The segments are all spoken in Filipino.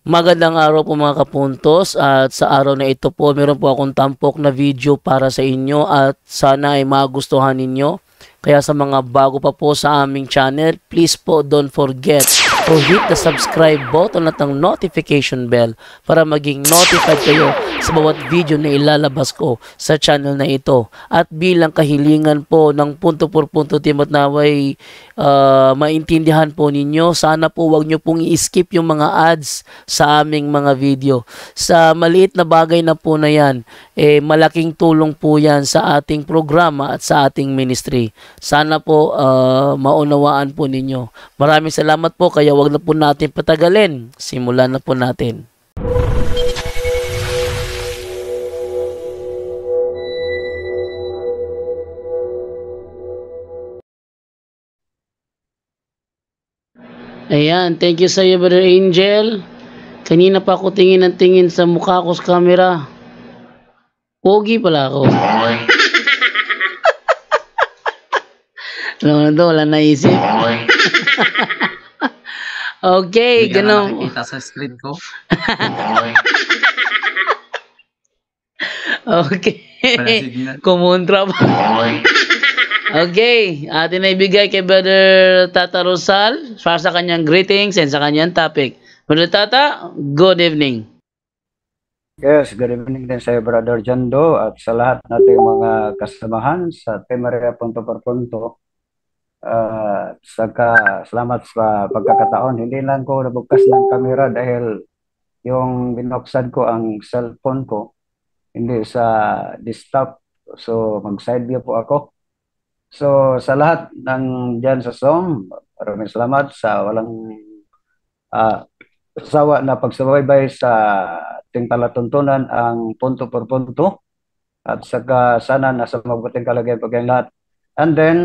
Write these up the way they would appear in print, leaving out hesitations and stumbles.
Magandang araw po mga kapuntos, at sa araw na ito po meron po akong tampok na video para sa inyo at sana ay magustuhan ninyo. Kaya sa mga bago pa po sa aming channel, please po don't forget to hit the subscribe button at ang notification bell para maging notified kayo sa bawat video na ilalabas ko sa channel na ito. At bilang kahilingan po ng punto por punto team at naway maintindihan po ninyo, sana po wag nyo pong i-skip yung mga ads sa aming mga video. Sa maliit na bagay na po na yan, malaking tulong po yan sa ating programa at sa ating ministry. Sana po maunawaan po ninyo. Maraming salamat po, kaya wag na po natin patagalin. Simulan na po natin. Ayan, thank you sa iyo, Brother Angel. Kanina pa ako tingin ng tingin sa mukha ko sa camera. Pogi pala ako. Ano na to, wala naisip. Okay, Hindi ka na ganun. nakikita sa screen ko. Okay. Wala signal. Kumontra pa. Okay, atin na ibigay kay Brother Tata Rosal para sa kanyang greetings and sa kanyang topic. Brother Tata, good evening. Yes, good evening din sa Brother Jando at sa lahat nating mga kasamahan sa Temeria Punto per Punto. Salamat sa pagkakataon. Hindi lang ko nabukas ng camera dahil yung binuksan ko ang cellphone ko hindi sa desktop. So mag-side view po ako. So sa lahat ng dyan sa Zoom, maraming salamat sa walang sawa na pagsubaybay sa ating palatuntunan ang punto por punto at saka sana nasa mabuting kalagayan po kayong lahat. And then,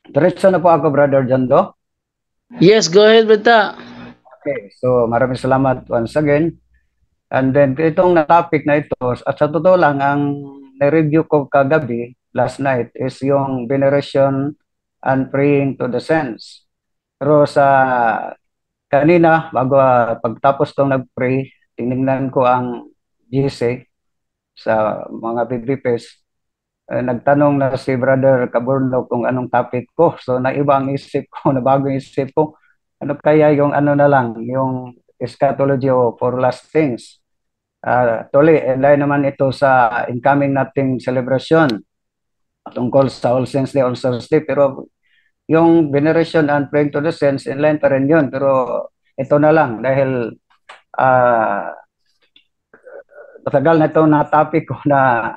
diretso na po ako, Brother Jando. Yes, go ahead, Brother. Okay, so maraming salamat once again. And then, itong topic na ito, at sa totoo lang, ang na-review ko kagabi, last night, is yung veneration and praying to the saints. Pero sa kanina, bago pagtapos kong nag-pray, tinignan ko ang GC sa mga BBPs. Nagtanong na si Brother Caburno kung anong topic ko. So naiba ang isip ko, nabago ang isip ko. Ano kaya yung ano na lang, yung eschatology for last things. Tuloy, dahil naman ito sa incoming nating celebration tungkol sa All Saints Day, All Souls Day. Pero yung veneration and praying to the saints, inline pa rin yun. Pero ito na lang, dahil matagal na ito na topic ko na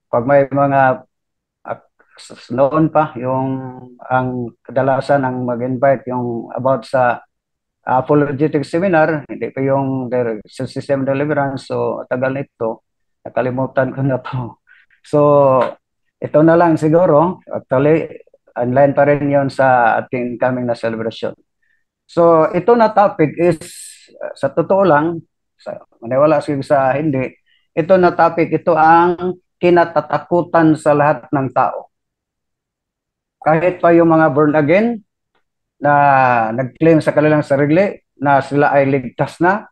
pag may mga noon pa, yung ang kadalasan ang mag-invite yung about sa apologetic seminar, hindi pa yung system deliverance. So tagal na ito, nakalimutan ko na to. So ito na lang siguro, actually online pa rin yon sa ating coming na celebration. So ito na topic is sa totoo lang, maniwala sa hindi, ito na topic, ito ang kinatatakutan sa lahat ng tao. Kahit pa yung mga born again na nag-claim sa kanilang sarili na sila ay ligtas na,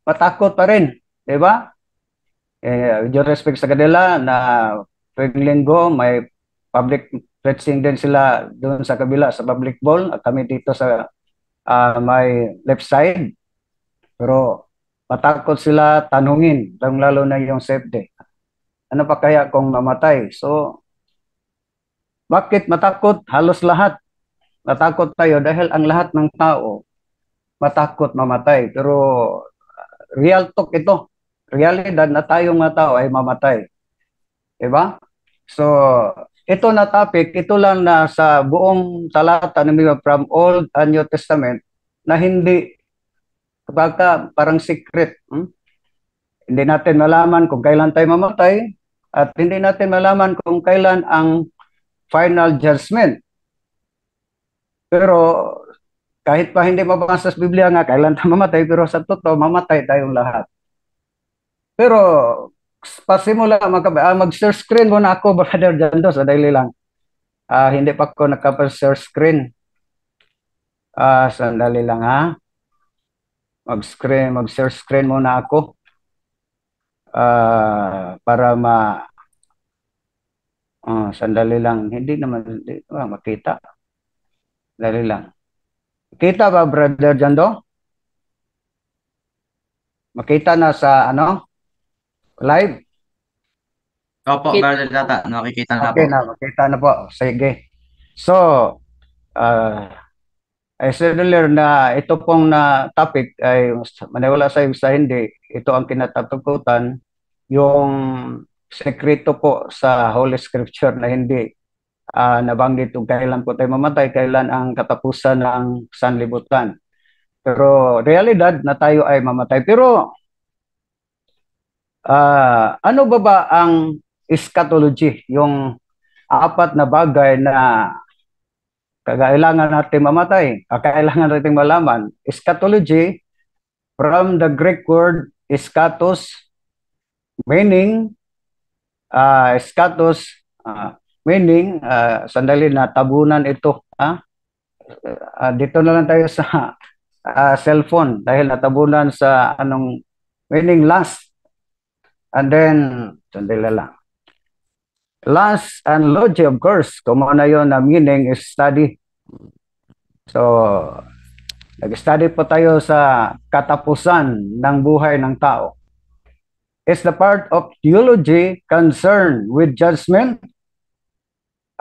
matakot pa rin, di ba? With respect sa kanila na tuwing linggo may public preaching din sila doon sa kabila sa public ball at kami dito sa may left side. Pero matakot sila tanungin, lalo na yung safety. Ano pa kaya kung mamatay? So, bakit matakot? Halos lahat. Matakot tayo dahil ang lahat ng tao matakot mamatay. Pero real talk ito. Realidad na tayong mga tao ay mamatay. Diba? So, ito na topic, ito lang na sa buong talata ng from Old and New Testament na hindi parang secret. Hindi natin malaman kung kailan tayo mamatay at hindi natin malaman kung kailan ang final judgment. Pero kahit pa hindi mabasa sa Biblia nga kailan tayo mamatay, pero sa totoo mamatay tayong lahat. Pero pasimula mag-share screen muna ako, Brother Jando, sa daily lang. Hindi pa ako nakapa-share screen. Sandali lang ha. mag-share screen muna ako para sandali lang. Hindi naman makita. Sandali lang. Kita ba, Brother Jando? Makita na sa live? Opo, Brother Tata, nakikita na po. Okay na, makita na po. Sige. So, I said earlier na ito pong na topic ay maniwala sa hindi, ito ang kinatatakutan, yung sekreto po sa Holy Scripture na hindi nabanggit kung kailan po tayo mamatay, kailan ang katapusan ng sanlibutan. Pero realidad na tayo ay mamatay. Pero ano ba ang eschatology? Yung apat na bagay na kailangan natin mamatay, kailangan natin malaman. Eschatology, from the Greek word eschatos, meaning, eschatos, meaning, sandali na, tabunan ito. Dito na lang tayo sa cellphone dahil natabunan sa meaning last. And then, sandali lang. Last and logi, of course, kung ano yun na meaning is study. So, nag-study po tayo sa katapusan ng buhay ng tao. It's the part of theology concerned with judgment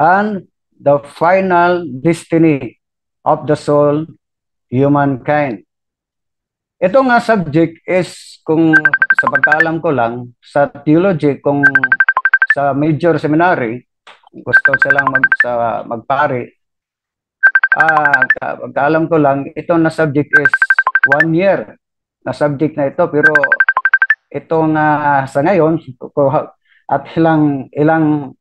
and the final destiny of the soul, humankind. Ito nga subject is, kung sa pagkaalam ko lang, sa theology, kung sa major seminary, gusto silang magpari, pagkaalam ko lang, ito na subject is 1 year na subject na ito, pero ito nga sa ngayon, at ilang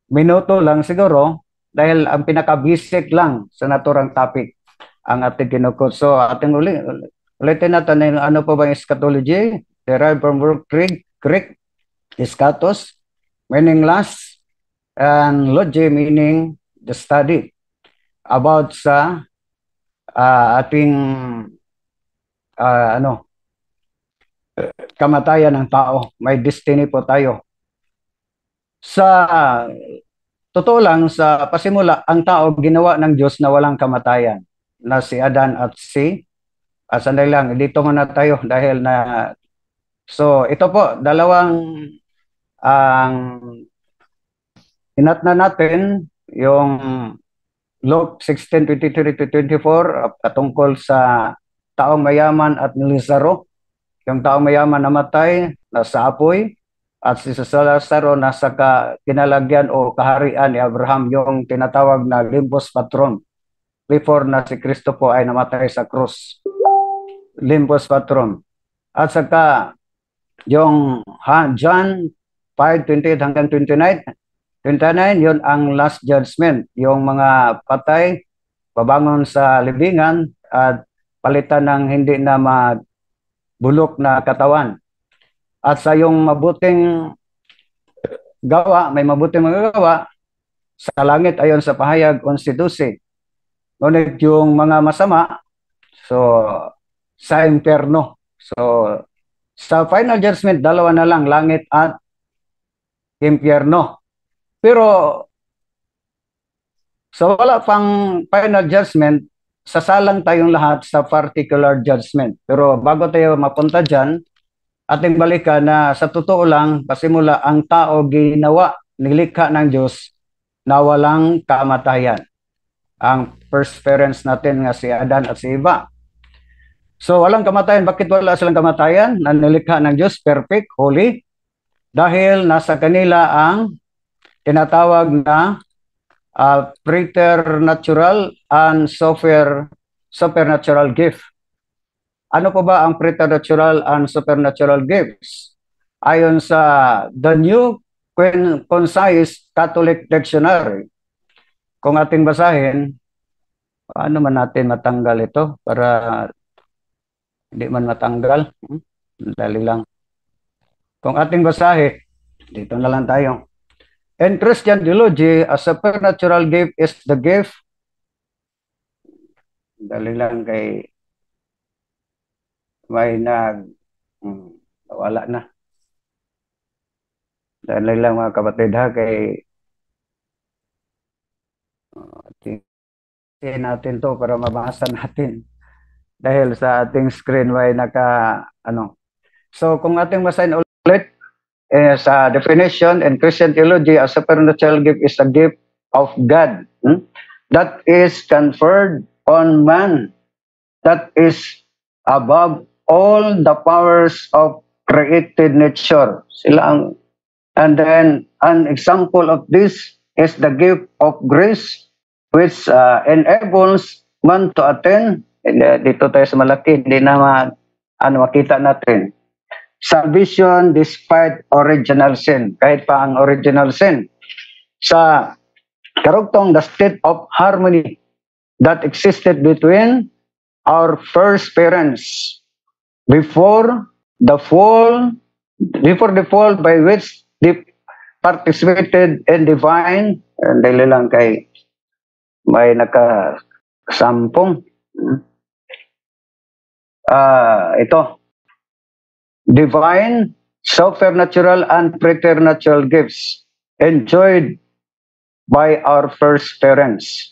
minuto lang siguro, dahil ang pinaka-basic lang sa naturang topic ang ating kinukot. So, ating ulitin natin, ano pa ba yung eschatology? Derived from Greek, eschatos, meaning last, and logi, meaning the study about sa ating kamatayan ng tao. May destiny po tayo. Sa totoo lang, sa pasimula, ang tao ginawa ng Diyos na walang kamatayan, na si Adan at si sandali lang, dito muna tayo dahil so ito po, dalawang inat na natin yung Luke 16:23-24 patungkol sa taong mayaman at ni Lazaro. Yung taong mayaman namatay, nasa apoy, at si Lazaro nasa kinalagyan o kaharian ni Abraham, yung tinatawag na Limbus Patron, before na si Kristo po ay namatay sa krus. Limbus Patron. At saka yung John 5:28 hanggang 29, yun ang last judgment. Yung mga patay, babangon sa libingan at palitan ng hindi na bulok na katawan. At sa yung mabuting gawa, may mabuting magagawa, sa langit ayon sa pahayag 11:12. Ngunit yung mga masama, so sa impyerno. So sa final judgment, dalawa na lang, langit at impyerno. Pero so wala pang final judgment, sasalang tayong lahat sa particular judgment. Pero bago tayo mapunta dyan, ating balikan na sa totoo lang, pasimula ang tao ginawa, nilikha ng Diyos na walang kamatayan. Ang first parents natin nga si Adan at si Eva. So walang kamatayan. Bakit wala silang kamatayan? Na nilikha ng Diyos, perfect, holy. Dahil nasa kanila ang tinatawag na preternatural and supernatural gift. Ano po ba ang preternatural and supernatural gifts? Ayon sa The New Concise Catholic Dictionary, kung ating basahin, paano man natin matanggal ito para hindi man matanggal? Dali lang. Kung ating basahin, dito na lang tayo. In Christian theology, a supernatural gift is the gift. Dali lang kay may wala na. Dahil lang mga kapatid ha, kay natin to para mabasa natin. Dahil sa ating screen may So kung ating basahin ulit, sa definition in Christian theology, a supernatural gift is a gift of God that is conferred on man, that is above all the powers of created nature. And then an example of this is the gift of grace, which enables man to attain. Dito tayo sa malaki, hindi na makita natin. Salvation despite original sin. Kahit pa ang original sin. Sa karugtong, the state of harmony that existed between our first parents before the fall by which they participated in divine, dahil lang kay may nakasampung. Ito, divine, supernatural, and preternatural gifts enjoyed by our first parents.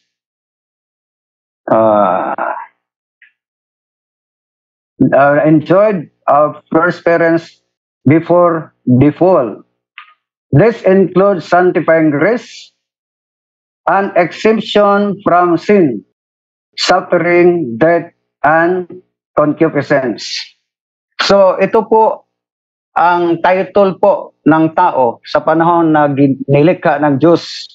Enjoyed our first parents before the fall. This includes sanctifying grace, an exemption from sin, suffering, death, and concupiscence. So ito po ang title po ng tao sa panahon na nilikha ng Diyos.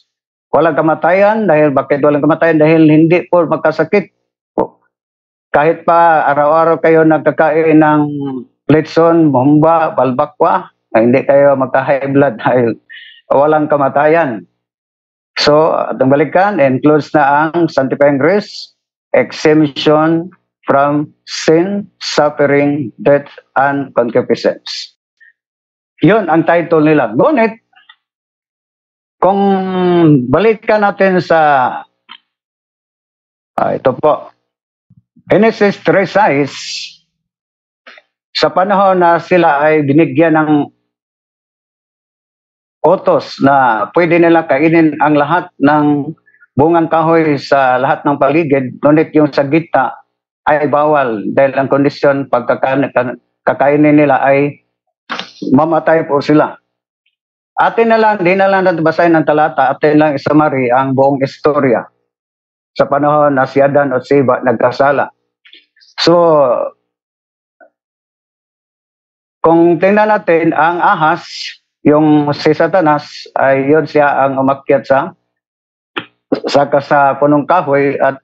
Walang kamatayan. Dahil bakit walang kamatayan? Dahil hindi po magkasakit. Kahit pa araw-araw kayo nagkakain ng litson, bomba, balbakwa, hindi kayo magka-high blood dahil walang kamatayan. So, atong balikan, includes na ang sanctifying grace, exemption from sin, suffering, death, and concupiscence. Yun ang title nila. Ngunit, kung balikan natin sa ito po, Genesis 3:6, sa panahon na sila ay binigyan ng utos na pwede nila kainin ang lahat ng bungang kahoy sa lahat ng paligid, ngunit yung sa gitna ay bawal dahil ang kondisyon pagkakainin nila ay mamatay po sila. Atin na lang, di na lang natin basahin ang talata, atin lang isamari ang buong istorya sa panahon na si Adan at si Eva nagkasala. So, kung tingnan natin, ang ahas, yung si Satanas, ay yun siya ang umakyat sa punong kahoy at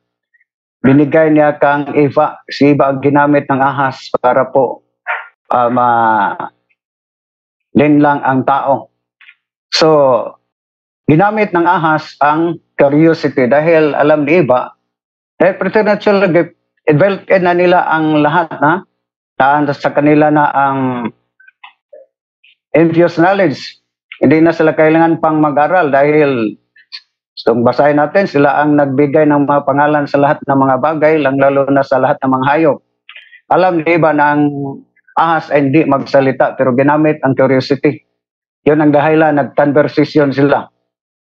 binigay niya kang Eva. Si Eva ang ginamit ng ahas para po linlang ang tao. So, ginamit ng ahas ang curiosity dahil alam ni Eva, dahil preternatural gift, i-built-in na nila ang lahat na sa kanila na ang infused knowledge. Hindi na sila kailangan pang mag-aral dahil kung basahin natin, sila ang nagbigay ng mga pangalan sa lahat ng mga bagay, lalo na sa lahat ng mga hayop. Alam ni Eva na ang ahas ay hindi magsalita pero ginamit ang curiosity. Yun ang dahilan, nag-conversation sila.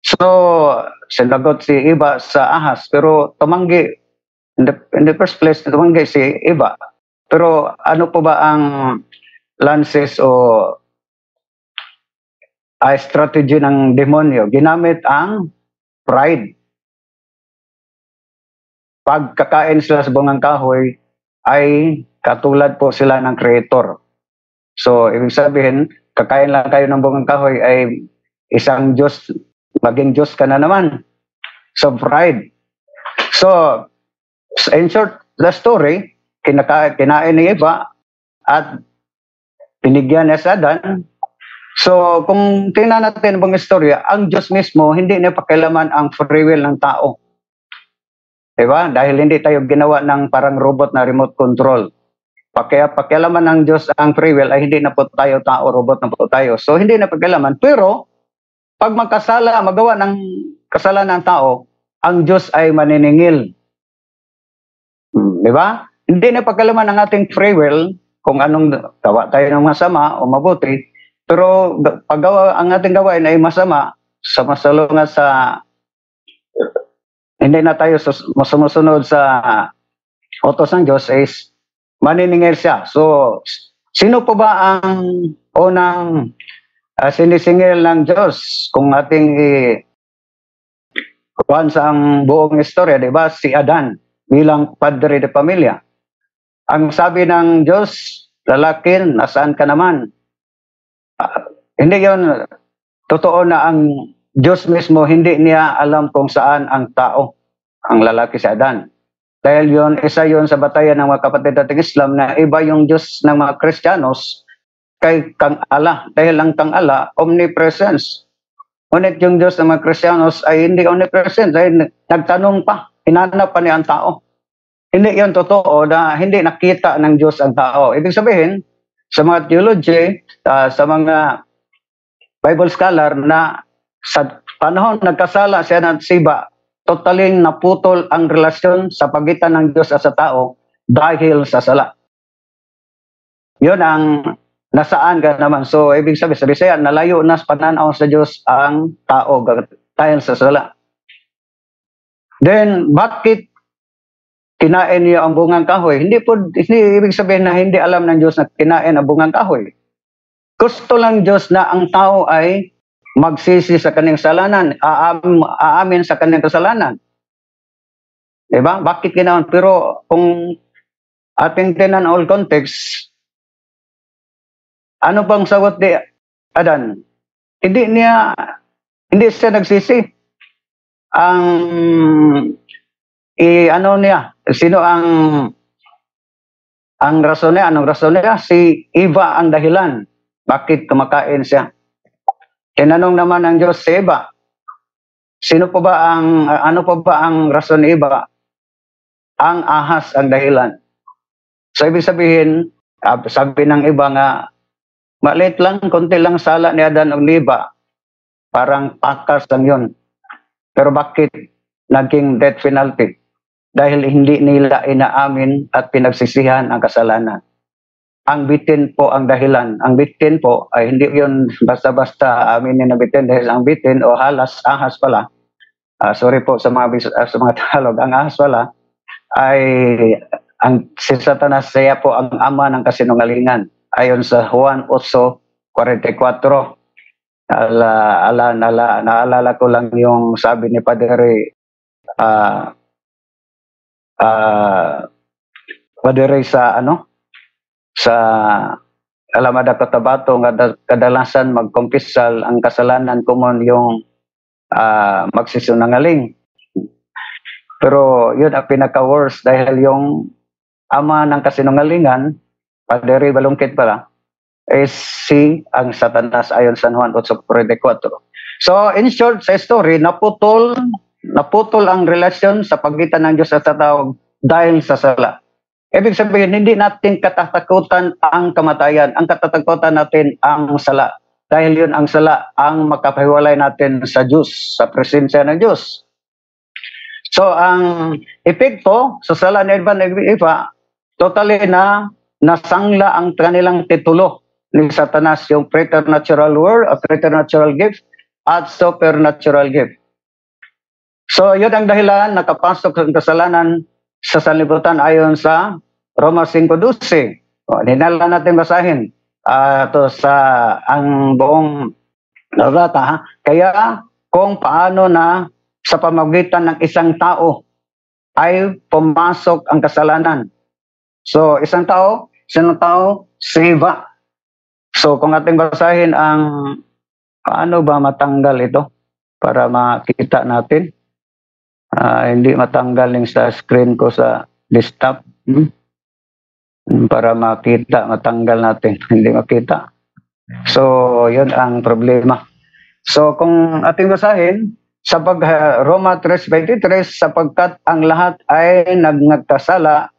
So, sinagot si Eva sa ahas pero tumanggi. In the first place, tumanggi si Eva. Pero ano po ba ang lances o strategy ng demonyo? Ginamit ang pride. Pagkakain sila sa bungang kahoy, ay katulad po sila ng creator. So, ibig sabihin, kakain lang kayo ng bungang kahoy ay isang Diyos, maging Diyos ka na naman. So, pride. So, in short, the story, kinain ni Eva at binigyan niya sa Adan. So, kung tingnan natin ang istorya, ang Diyos mismo, hindi niya pakialaman ang free will ng tao. Diba? Dahil hindi tayo ginawa ng parang robot na remote control. Pakialaman ng Diyos ang free will ay hindi na po tayo tao, robot na po tayo. So, hindi na pakialaman. Pero, pag magawa ng kasalanan ng tao, ang Diyos ay maniningil. Diba? Hindi na pakialaman ng ating free will kung anong gawa tayo ng masama o mabuti, pero paggawa ang ating gawain ay masama, sa masalungat sa hindi na tayo sumusunod sa utos ng Diyos is maniningil siya. So, sino po ba ang unang sinisingil ng Diyos kung ating kuhan sa ang buong istorya, di ba? Si Adan bilang padre de pamilya. Ang sabi ng Diyos, lalaki, nasaan ka naman? Hindi yon totoo na ang Diyos mismo hindi niya alam kung saan ang tao, ang lalaki si Adan. Dahil yon, isa yon sa batayan ng mga kapatid nating Islam na iba yung Diyos ng mga Kristiyanos kay Kang Allah. Dahil ang Kang Allah, omnipresence. Ngunit yung Diyos ng mga Kristiyanos ay hindi omnipresent dahil nagtanong pa, hinanap pa niya ang tao. Hindi yon totoo na hindi nakita ng Diyos ang tao. Ibig sabihin, sa mga theology, sa mga Bible scholar na sa panahon nagkasala siya ng Siba, totaling naputol ang relasyon sa pagitan ng Diyos at sa tao dahil sa sala. Yun ang nasaan ka naman. So, ibig sabihin, sa Bisaya, nalayo na sa pananaw sa Diyos ang tao dahil sa sala. Then, bakit kinain niya ang bungang kahoy? Hindi ibig sabihin na hindi alam ng Diyos na kinain ang bungang kahoy. Gusto lang Diyos na ang tao ay magsisi sa kanyang kasalanan, aamin sa kanyang kasalanan. Diba? Bakit ginawan? Pero kung ating tinan all context, ano bang sagot ni Adan? Hindi siya nagsisi. Sino ang rason niya? Anong rason niya? Si Eva ang dahilan. Bakit kumakain siya? Tinanong naman ng Diyos si Eva, ano pa ba ang rason ni Eva? Ang ahas ang dahilan. So, ibig sabihin, sabi ng iba nga, maliit lang, konti lang sala ni Adan o ni Eva, parang pakas lang yun. Pero bakit naging death penalty? Dahil hindi nila inaamin at pinagsisihan ang kasalanan. Ang bitin po ang dahilan. Ang bitin po ay hindi yun basta-basta aminin na bitin dahil ang bitin o ahas pala. Sorry po sa mga Tagalog. Ang ahas pala ay si Satanas, siya po ang ama ng kasinungalingan. Ayon sa Juan 8:44. Naalala ko lang yung sabi ni Padre Padre sa Alameda Cotabato nga kadalasan magkumpisal ang kasalanan kumon yung magsisunangaling. Pero yun ang pinaka-worst dahil yung ama ng kasinungalingan, Padre Balungkit pala, is ang Satanas ayon sa Juan 8:44. So in short, sa story, naputol ang relasyon sa pagitan ng Diyos at sa tao dahil sa sala. Ibig sabihin, hindi natin katatakutan ang kamatayan. Ang katatakutan natin ang sala. Dahil yun ang sala ang makapahiwalay natin sa Diyos, sa presensya ng Diyos. So, ang epekto sa sala ni Adan at Eva, totally na nasangla ang kanilang titulo ni Satanas, yung preternatural world, preternatural gift, at supernatural gift. So, yun ang dahilan, nakapasok ang kasalanan sa sanlibutan ayon sa Roma 5:12. Hinala natin basahin sa ang buong nabata. Kaya kung paano na sa pamamagitan ng isang tao ay pumasok ang kasalanan. So, isang tao, sinong tao? Si Eva. So, kung ating basahin paano ba matanggal ito para makita natin? Hindi matanggal yung sa screen ko sa desktop. Para matanggal natin. Hindi makita. So, yun ang problema. So, kung ating basahin, Roma 3:23, sapagkat ang lahat ay nangagkasala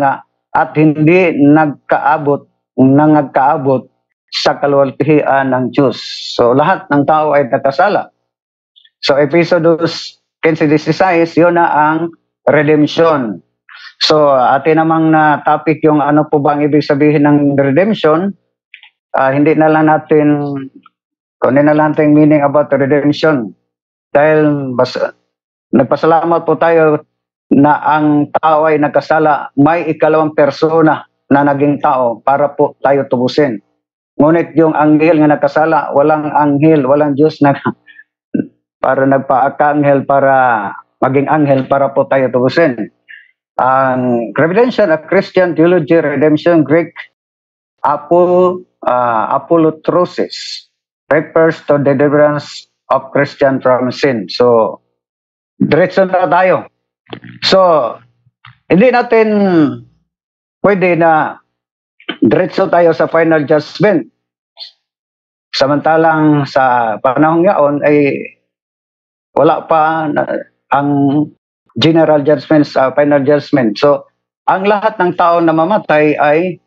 nga at hindi nangagkaabot sa kaluwalhatian ng Diyos. So, lahat ng tao ay nagkasala. So, Episodos 15:16, yun na ang redemption. So, atin namang na topic yung ano po ba ang ibig sabihin ng redemption. Hindi na lang natin, kunin na lang natin meaning about redemption. Dahil nagpasalamat po tayo na ang tao ay nagkasala, may ikalawang persona na naging tao para po tayo tubusin. Ngunit yung anghel nga nagkasala, walang anghel, walang Diyos na para nagpa-anghel para maging anghel para po tayo tubusin. Ang redemption of Christian theology, redemption Greek, apolutrosis, refers to the deliverance of Christian from sin. So, diretso na tayo. So, hindi natin pwede na diretso tayo sa final judgment. Samantalang sa panahon ngayon ay wala pa ang general judgment sa final judgment. So, ang lahat ng tao na mamatay ay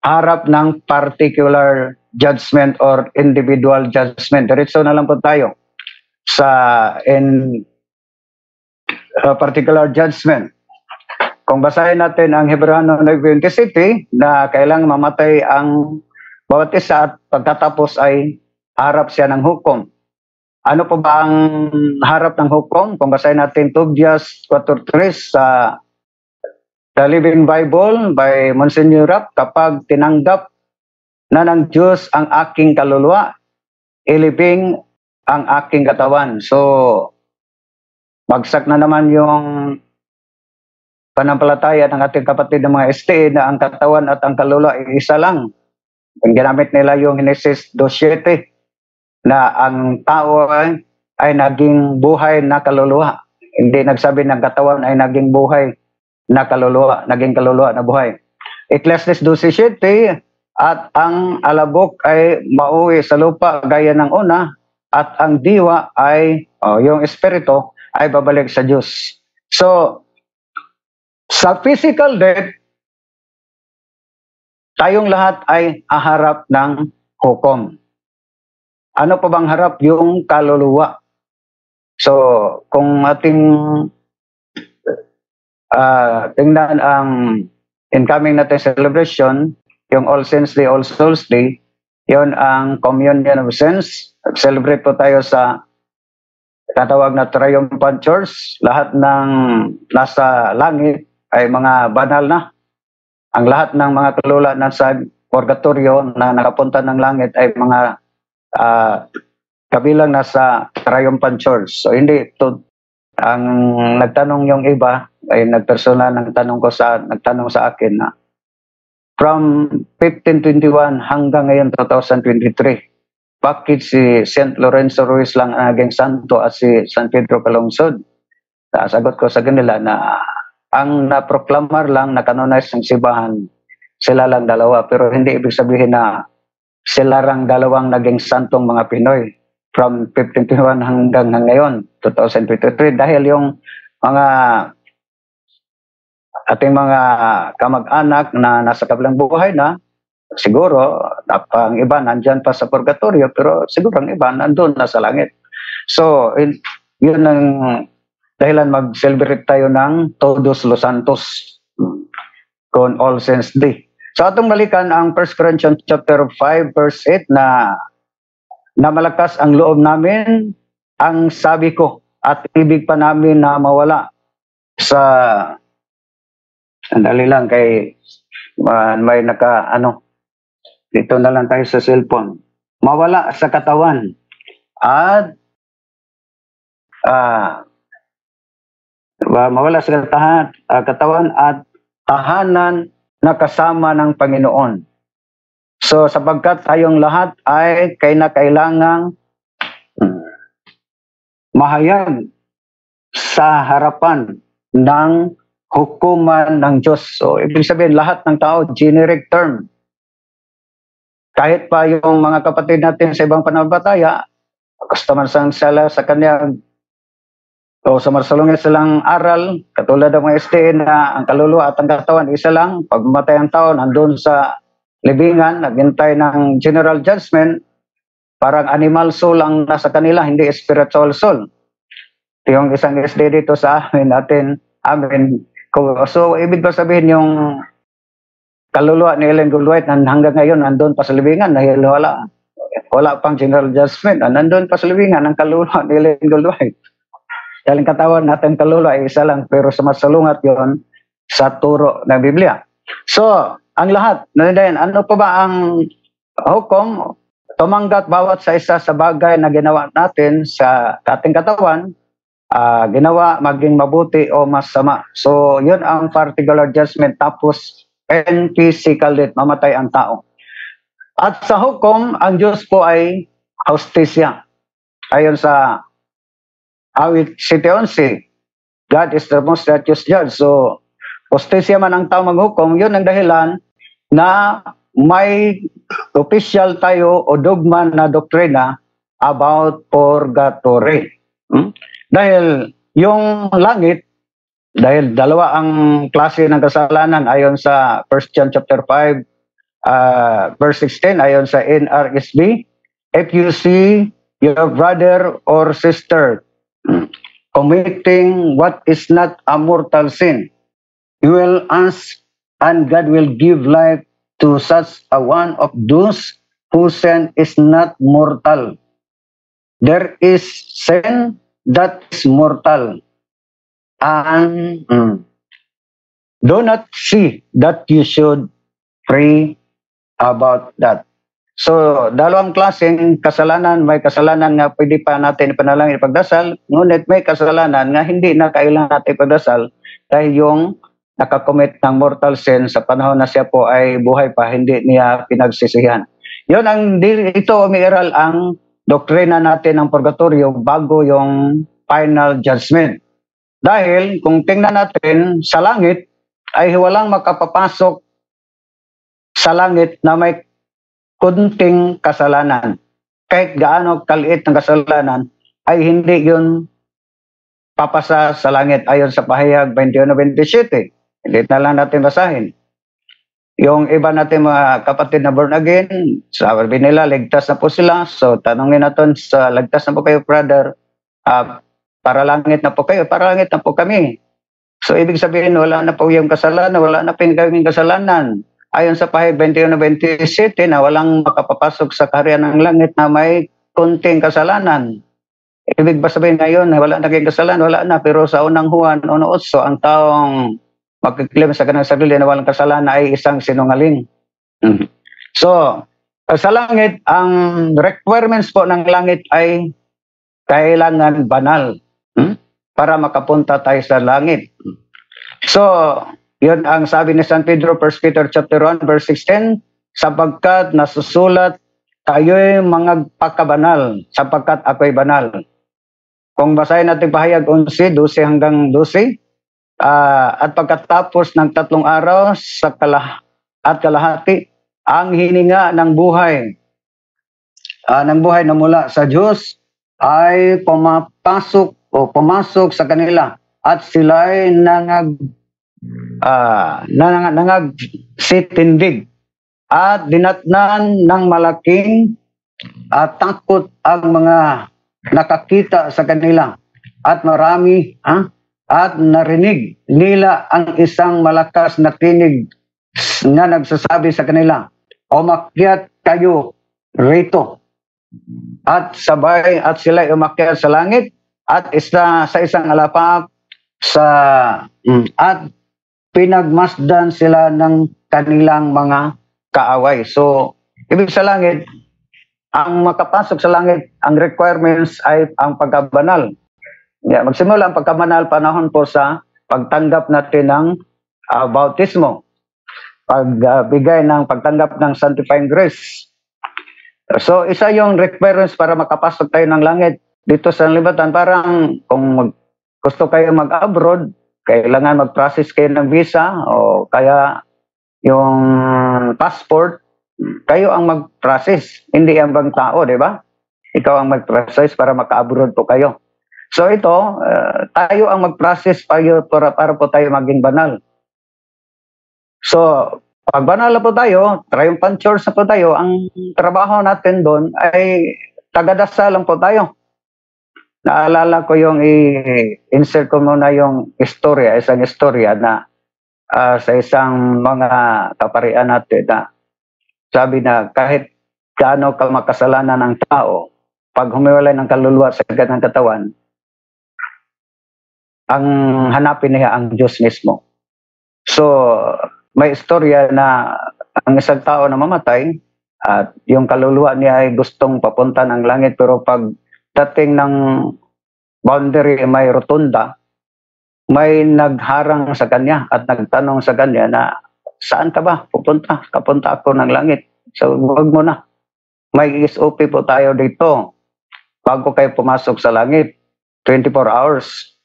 harap ng particular judgment or individual judgment. Diretso na lang po tayo sa particular judgment. Kung basahin natin ang Hebrano 9:27 na kailang mamatay ang bawat isa at pagkatapos ay harap siya ng hukom. Ano po ba ang harap ng hukom? Kung basahin natin Tobias 4:3 sa The Living Bible by Monsignor Rapp, kapag tinanggap na ng Diyos ang aking kaluluwa, ilibing ang aking katawan. So, bagsak na naman yung panampalataya ng ating kapatid ng mga STE na ang katawan at ang kaluluwa ay isa lang. Ang ginamit nila yung Genesis 2:7 na ang tao ay naging buhay na kaluluwa. Hindi nagsabi ng katawan ay naging buhay na kaluluwa, naging kaluluwa na buhay. Ecclesiastes 12:7, at ang alabok ay mauwi sa lupa gaya ng una, at ang diwa ay, yung espiritu, ay babalik sa Diyos. So, sa physical death, tayong lahat ay aharap ng hukom. Ano pa bang harap? Yung kaluluwa. So, kung ating tingnan ang incoming natin celebration, yung All Saints Day, All Souls Day, yon ang Communion of Saints. Celebrate po tayo sa tatawag na Triumphant Church. Lahat ng nasa langit ay mga banal na. Ang lahat ng mga kaluluwa nasa purgatorio na nakapunta ng langit ay mga kabilang nasa Triumphant Church. So hindi to, ang nagtanong yung iba ay nagpersonal nagtanong sa akin na from 1521 hanggang ngayon 2023, bakit si St. Lorenzo Ruiz lang ang naging santo at si San Pedro Calungsod? Sagot ko sa kanila na ang naproklamar lang, na-canonize ng simbahan, sila lang dalawa, pero hindi ibig sabihin na sila lang dalawang naging santong mga Pinoy from 1521 hanggang ngayon 2023, dahil yung mga ating mga kamag-anak na nasa kabilang buhay na, siguro ang iba nandyan pa sa purgatorio, pero siguro ang iba nandun na sa langit. So yun ang dahilan mag-celebrate tayo ng Todos los Santos con All Saints Day. So atong balikan ang 1 Corinthians chapter 5 verse 8 na malakas ang loob namin, ang sabi ko, at ibig pa namin na mawala sa andali lang kay may dito na lang tayo sa cellphone. Mawala sa katawan at mawala sa katawan at tahanan na kasama ng Panginoon. So sapagkat tayong lahat ay kailangang mahayag sa harapan ng hukuman ng Diyos. So ibig sabihin lahat ng tao, generic term. Kahit pa yung mga kapatid natin sa ibang pananampalataya, customer sila sa kanya, o sa marsalungin silang aral, katulad ng mga STE na ang kaluluwa at ang katawan isa lang, pag mamatay ang tao, nandun sa libingan, naghintay ng general judgment, parang animal soul ang nasa kanila, hindi spiritual soul. Yung isang STE dito sa amin, So, ibig ko sabihin yung kaluluwa ni Ellen Goldwhite hanggang ngayon nandun pa sa libingan dahil wala pang general judgment. Nandun pa sa libingan ang kaluluwa ni Ellen Goldwhite. Dahil ang katawan natin kaluluwa ay isa lang pero sumasalungat yon sa turo ng Biblia. So, ang lahat, ano pa ba ang hukom? Tumanggap bawat sa isa sa bagay na ginawa natin sa ating katawan, ginawa maging mabuti o masama. So, yun ang particular judgment. Tapos, and physical death, mamatay ang tao. At sa hukom, ang Diyos po ay hustisya. Ayon sa Awit 7:11, God is the most righteous judge. So, hustisya man ang tao maghukom, yun ang dahilan na may official tayo o dogma na doktrina about purgatory. Dahil yung langit, dahil dalawa ang klase ng kasalanan ayon sa 1 John chapter 5 verse 16 ayon sa NRSV, if you see your brother or sister committing what is not a mortal sin, you will ask and God will give life to such a one of those whose sin is not mortal. There is sin that is mortal. And do not see that you should pray about that. So, dalawang klaseng kasalanan. May kasalanan nga pwede pa natin ipanalangin ipagdasal, ngunit may kasalanan nga hindi na kailangan natin ipagdasal dahil yung nakakommit ng mortal sin sa panahon na siya po ay buhay pa, hindi niya pinagsisihan. Yun ito umiiral ang doktrina natin ng purgatorio bago yung final judgment. Dahil kung tingnan natin sa langit, ay walang makapapasok sa langit na may kunting kasalanan. Kahit gaano kaliit ng kasalanan, ay hindi yun papasa sa langit ayon sa pahayag 21:27. Hindi na lang natin basahin. Yung iba natin mga kapatid na born again, sabi nila, ligtas na po sila. So, tanongin natin sa ligtas na po kayo, brother, para langit na po kayo, para langit na po kami. So, ibig sabihin, wala na po yung kasalanan, wala na pinagawing kasalanan. Ayon sa pahayag 21:27 na walang makapapasok sa kaharian ng langit na may kunting kasalanan. Ibig ba sabihin ngayon, wala na kayong kasalanan, wala na. Pero sa unang Juan 1:8, ang taong magkiklaim sa kanyang sarili na walang kasalanan ay isang sinungaling. So, sa langit, ang requirements po ng langit ay kailangan banal para makapunta tayo sa langit. So, yun ang sabi ni San Pedro, 1 Peter chapter 1 verse 16, sapagkat nasusulat, kayo'y mga pagkabanal, sapagkat ako'y banal. Kung basahin natin pahayag 11:12 hanggang 12, at pagkatapos ng 3 araw at kalahati, ang hininga ng buhay na mula sa Diyos ay pumasok sa kanila at sila'y nangagsitindig at dinatnan ng malaking takot ang mga nakakita sa kanila at marami at narinig nila ang isang malakas na tinig na nagsasabi sa kanila, umakyat kayo rito. At sabay at sila umakyat sa langit at sa isang alapaap at pinagmasdan sila ng kanilang mga kaaway. So, ibig sa langit, ang makapasok sa langit, ang requirements ay ang pagkabanal. Magsimula ang pagkabanal panahon po sa pagtanggap natin ng bautismo, pagbigay ng pagtanggap ng sanctifying grace. So, isa yung requirements para makapasok tayo ng langit dito sa libatan. Parang kung gusto kayo mag-abroad, kailangan mag-process kayo ng visa o kaya yung passport, kayo ang mag-process, hindi ang bang tao, di ba? Ikaw ang mag-process para maka-abroad po kayo. So ito, tayo ang mag-process para po tayo maging banal. So, pag banal na po tayo, triumphant church na po tayo, ang trabaho natin doon ay tagadasal lang po tayo. Naalala ko yung i-insert ko muna yung istorya, isang istorya na sa isang mga kaparian natin na sabi na kahit gaano ka makasalanan ng tao, pag humiwalay ng kaluluwa sa kanyang katawan, ang hanapin niya ang Diyos mismo. So, may istorya na ang isang tao na mamatay at yung kaluluwa niya ay gustong papunta ng langit, pero pag dating ng boundary may rotunda, may nagharang sa kanya at nagtanong sa kanya na saan ka ba pupunta? Kapunta ako ng langit. So, huwag mo na. May SOP po tayo dito bago kayo pumasok sa langit. 24 hours.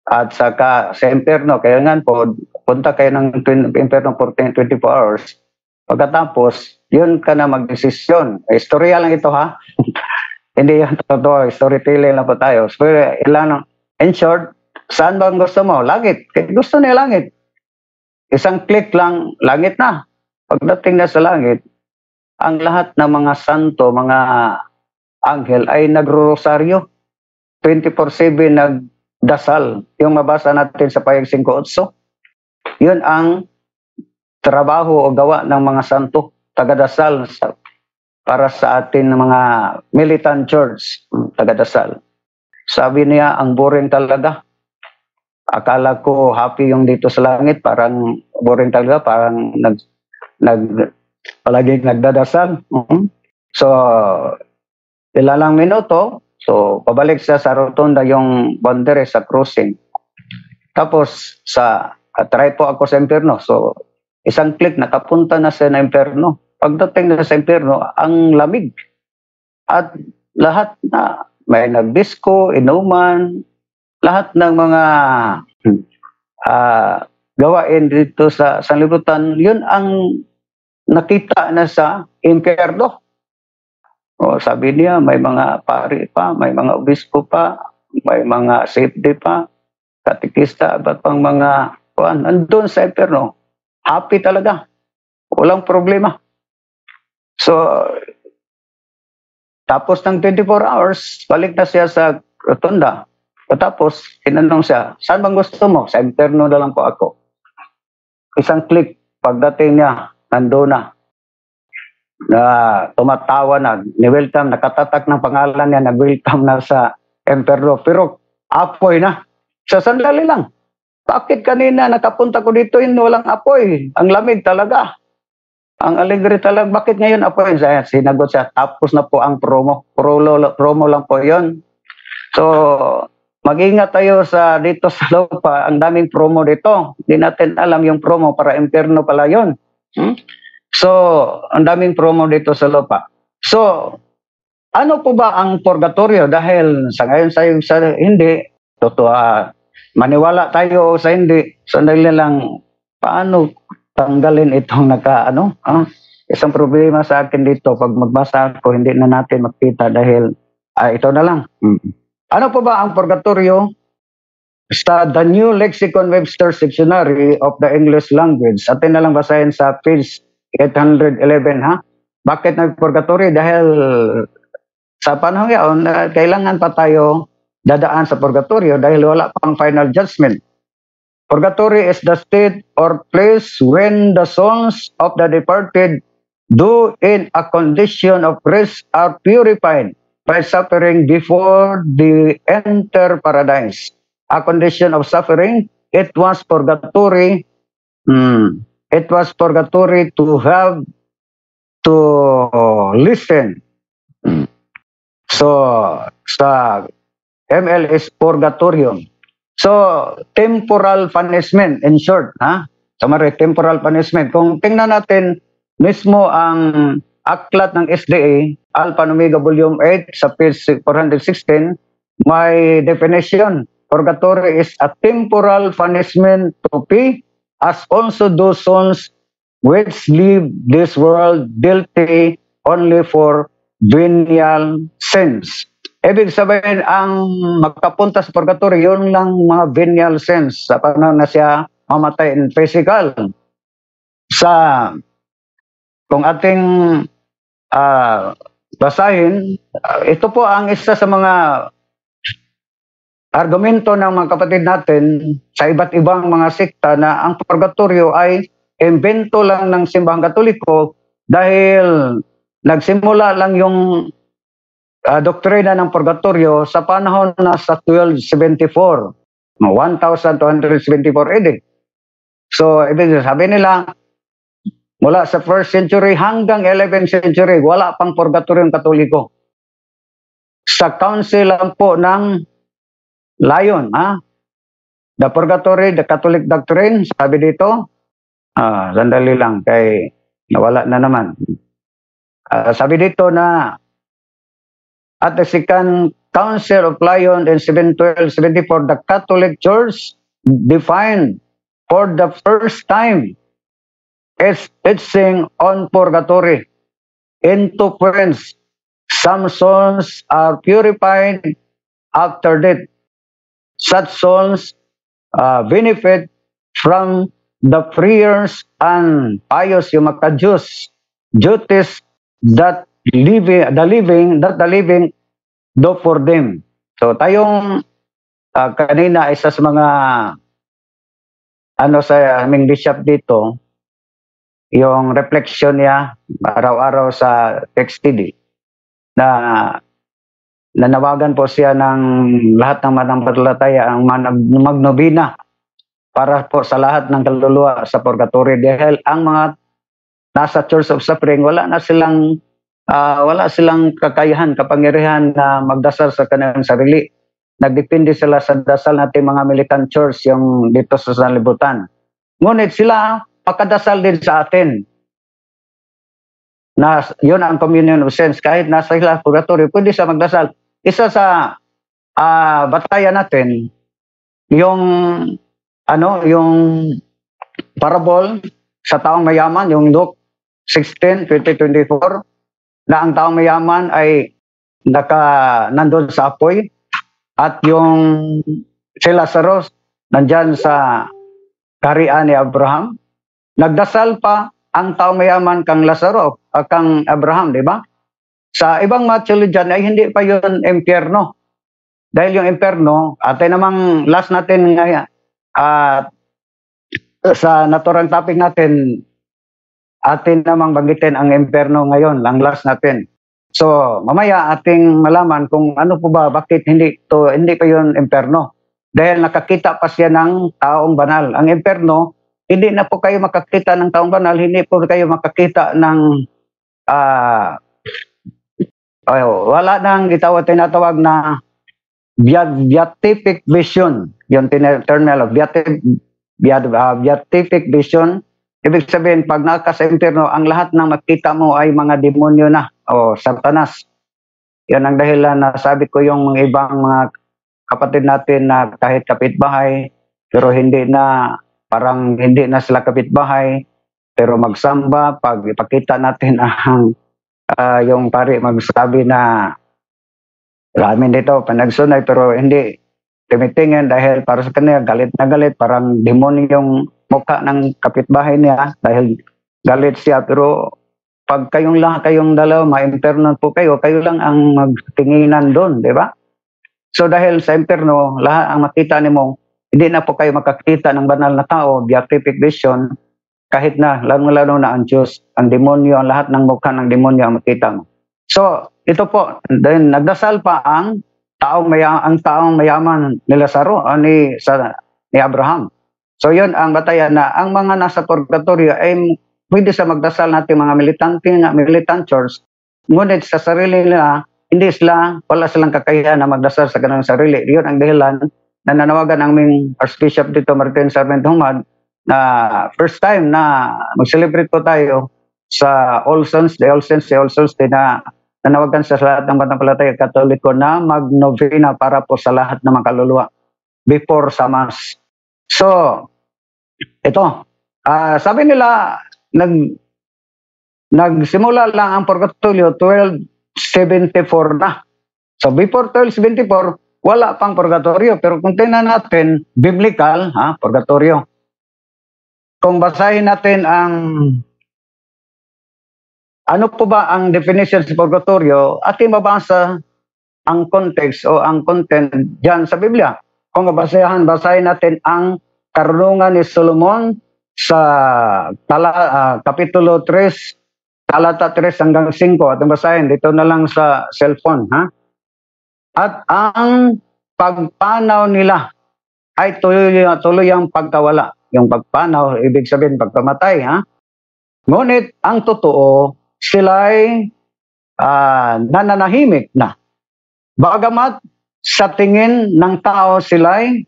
At saka sa impyerno, kaya nga po, punta kayo ng impyerno for 24 hours. Pagkatapos, yun ka na magdesisyon. Istorya lang ito, ha? Hindi yan totoo. Storytelling lang po tayo. So, in short, saan ba ang gusto mo? Langit. Gusto niya langit. Isang click lang, langit na. Pagdating na sa langit, ang lahat ng mga santo, mga anghel ay nagro-rosaryo. 24/7 nagdasal. Yung mabasa natin sa Pahayag 5:8. Yun ang trabaho o gawa ng mga santo. Tagadasal para sa atin mga militant church. Tagadasal. Sabi niya, ang boring talaga. Akala ko happy yung dito sa langit. Parang boring talaga. Parang palaging nagdadasal. So, ilalang minuto, so pabalik siya sa rotunda yung boundary sa crossing. Tapos, try po ako sa impyerno. So, isang click, nakapunta na siya na impyerno. Pagdating na sa impyerno, ang lamig. At lahat na, may nagdisko, inuman, lahat ng mga gawain dito sa sanlibutan, yun ang nakita na sa impyerno. O, sabi niya, may mga pari pa, may mga obispo pa, may mga safety pa, katikista, at pang mga nandun sa impyerno. Happy talaga. Walang problema. So, tapos ng 24 hours, balik na siya sa rotunda. Tapos, tinanong siya, saan bang gusto mo? Sa impyerno na lang po ako. Isang click, pagdating niya, nandun na tumatawa na, ni-welcome, nakatatak ng pangalan niya, nag-welcome na sa impyerno. Pero apoy na. Sa sandali lang. Bakit kanina nakapunta ko dito, walang apoy? Ang lamig talaga. Ang alegre talaga. Bakit ngayon apoy? Sinagot siya, tapos na po ang promo. Promo lang po yon. So, mag-ingat tayo dito sa lupa. Ang daming promo dito. Hindi natin alam yung promo para impyerno pala yon. So, ang daming promo dito sa lupa. So, ano po ba ang purgatorio? Dahil sa ngayon sa hindi, totoo, maniwala tayo sa hindi. Sandali lang, paano tanggalin itong isang problema sa akin dito. Pag magbasa ako, hindi na natin makita dahil ito na lang. Ano po ba ang purgatorio? Sa The New Lexicon Webster's Dictionary of the English Language, atin na lang basahin sa page 811, ha? Bakit nag-purgatory? Dahil sa panahon ngayon, kailangan pa tayo dadaan sa purgatorio dahil wala pang final judgment. Purgatory is the state or place when the souls of the departed do in a condition of rest are purified by suffering before they enter paradise. A condition of suffering, it was purgatory. It was purgatory to have to listen. So, sa ML is purgatorium. So, temporal punishment, in short, Summary, temporal punishment. Kung tingnan natin mismo ang aklat ng SDA, Alpha and Omega Volume 8, sa page 416, may definition. Purgatory is a temporal punishment to pay, as also those souls which leave this world guilty only for venial sins. Ibig sabihin, ang magkapunta sa purgatory, yun lang mga venial sins sa panahon na siya mamatay in physical. Kung ating basahin, ito po ang isa sa mga argumento ng mga kapatid natin sa iba't ibang mga sekta na ang purgatorio ay imbento lang ng simbahang Katoliko dahil nagsimula lang yung doktrina ng purgatorio sa panahon na sa 1274, 1274 AD. So, ibig sabi nila, mula sa 1st century hanggang 11th century, wala pang purgatorio ng Katoliko. Sa council lang po ng Lyon, the purgatory, the Catholic doctrine, sabi dito, sandali lang, kay nawala na naman. Sabi dito na, at the Second Council of Lyon in 1274, the Catholic Church defined for the first time its teaching on purgatory in 2 points. Some souls are purified after death. Such souls benefit from the prayers and pious humakajus duties that the living do for them. So tayong kanina isa sa mga sa aming bishop dito, yung reflection niya araw-araw sa text study na nanawagan po siya ng lahat ng mananampalataya ang magnobina para po sa lahat ng kaluluwa sa purgatory dahil ang mga nasa Church of Suffering wala silang kakayahan, kapangyarihan na magdasal sa kanilang sarili. Nagdepende sila sa dasal natin mga militant church yung dito sa sanlibutan. Ngunit sila makadasal din sa atin. Na yun ang communion of saints. Kahit nasa sila purgatory, pwede siya magdasal. Isa sa batayan natin yung parable sa taong mayaman, yung Luke 16:20-24, na ang taong mayaman ay nandun sa apoy at yung si Lazarus nandyan sa kaharian ni Abraham. Nagdasal pa ang taong mayaman kang Lazarus, kang Abraham, di ba? Sa ibang mga theologian ay hindi pa yun impyerno. Dahil yung impyerno, atay namang last natin ngayon, sa naturang topic natin, atin namang banggitin ang impyerno ngayon, ang last natin. So, mamaya ating malaman kung ano po ba, bakit hindi pa yun impyerno. Dahil nakakita pa siya ng taong banal. Ang impyerno, hindi na po kayo makakita ng taong banal, hindi po kayo makakita ng wala nang tinatawag na beatific vision. Yung terminal of beatific vision. Ibig sabihin, pag naka sa impyerno, ang lahat ng makita mo ay mga demonyo na o satanas. Yan ang dahilan na sabi ko yung mga ibang mga kapatid natin na kahit kapitbahay, pero parang hindi na sila kapitbahay, pero magsamba, pag ipakita natin ang yung pari magsabi na ramin dito, panagsunay, pero hindi tumitingin dahil para sa kanya galit na galit, parang demonyo yung mukha ng kapitbahay niya dahil galit siya. Pero pag kayong dalawa, ma-imperno po kayo lang ang magtinginan doon, di ba? So dahil sa imperno, lahat ang makita nimo, hindi na po kayo makakita ng banal na tao, beatific vision, kahit na, lalo na ang Diyos, ang demonyo, ang lahat ng mukha ng demonyo ang makita mo. So, ito po, then nagdasal pa ang taong mayaman ni Lazaro, ni Abraham. So, yun ang batayan na ang mga nasa purgatorio ay pwede sa magdasal natin mga militant church, ngunit sa sarili nila, wala silang kakayahan na magdasal sa kanilang sarili. Yun ang dahilan na nanawagan ang aming Archbishop dito, Martin Sarmiento Humad, na first time na mag-celebrate po tayo sa All Souls Day na nanawagan sa lahat ng mananampalataya Katoliko na mag-novena para po sa lahat ng mga kaluluwa before sa Mass. So, ito, sabi nila, nagsimula lang ang purgatorio 1274 na. So, before 1274, wala pang purgatorio. Pero kung tingnan natin, biblical, purgatorio. Kung basahin natin ano po ba ang definition sa purgatorio, ating mabasa ang context o ang content dyan sa Biblia. kung basahin natin ang karunungan ni Solomon sa Kapitulo 3, talata 3 hanggang 5. At basahin, dito na lang sa cellphone. Ha? At ang pagpanaw nila ay tuloy ang pagkawala. Yung pagpanaw, ibig sabihin pagkamatay. Ha? Ngunit ang totoo, sila'y nananahimik na. Bagamat sa tingin ng tao sila'y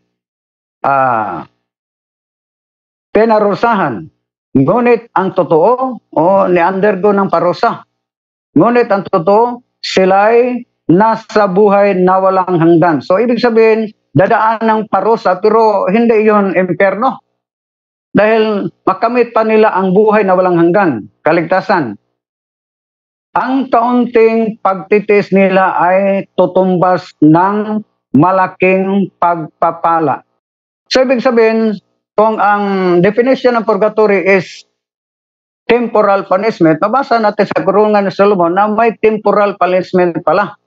pinarusahan. Ngunit ang totoo, ni-undergo ng parusa. Ngunit ang totoo, sila'y nasa buhay na walang hanggan. So, ibig sabihin, dadaan ng parusa, pero hindi yon impyerno. Dahil makamit pa nila ang buhay na walang hanggan, kaligtasan. Ang kaunting pagtitis nila ay tutumbas ng malaking pagpapala. So, ibig sabihin, kung ang definition ng purgatory is temporal punishment, mabasa natin sa Karunungan ni Solomon na may temporal punishment pala.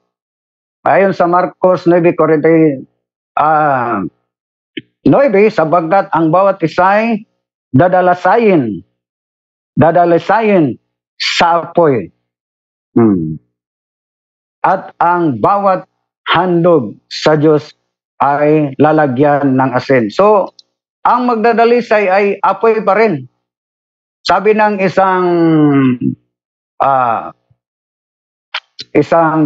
Ayon sa Marcos 9:49, sabagat ang bawat isa'y dadalasayin sa apoy. At ang bawat handog sa Diyos ay lalagyan ng asin. So, ang magdadalisay ay apoy pa rin. Sabi ng isang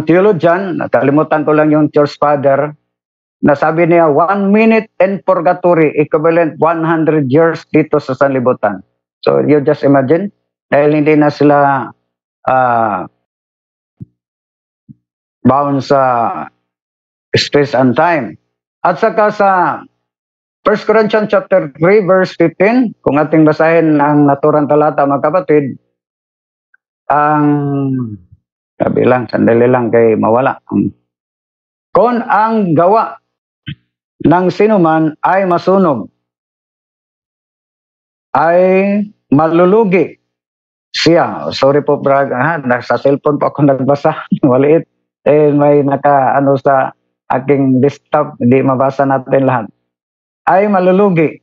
theologian, nakalimutan ko lang yung church father, na sabi niya, 1 minute in purgatory, equivalent 100 years dito sa sanlibutan. So, you just imagine, dahil hindi na sila bound sa space and time. At saka sa 1 Corinthians chapter 3 verse 15, kung ating basahin ang naturang talata, mga kapatid, sandali lang kay mawala. Kung ang gawa ng sinuman ay masunog, ay malulugi siya. Sorry po, brag. Nasa cellphone po ako nagbasa. Maliit. May sa aking desktop, hindi mabasa natin lahat. Ay malulugi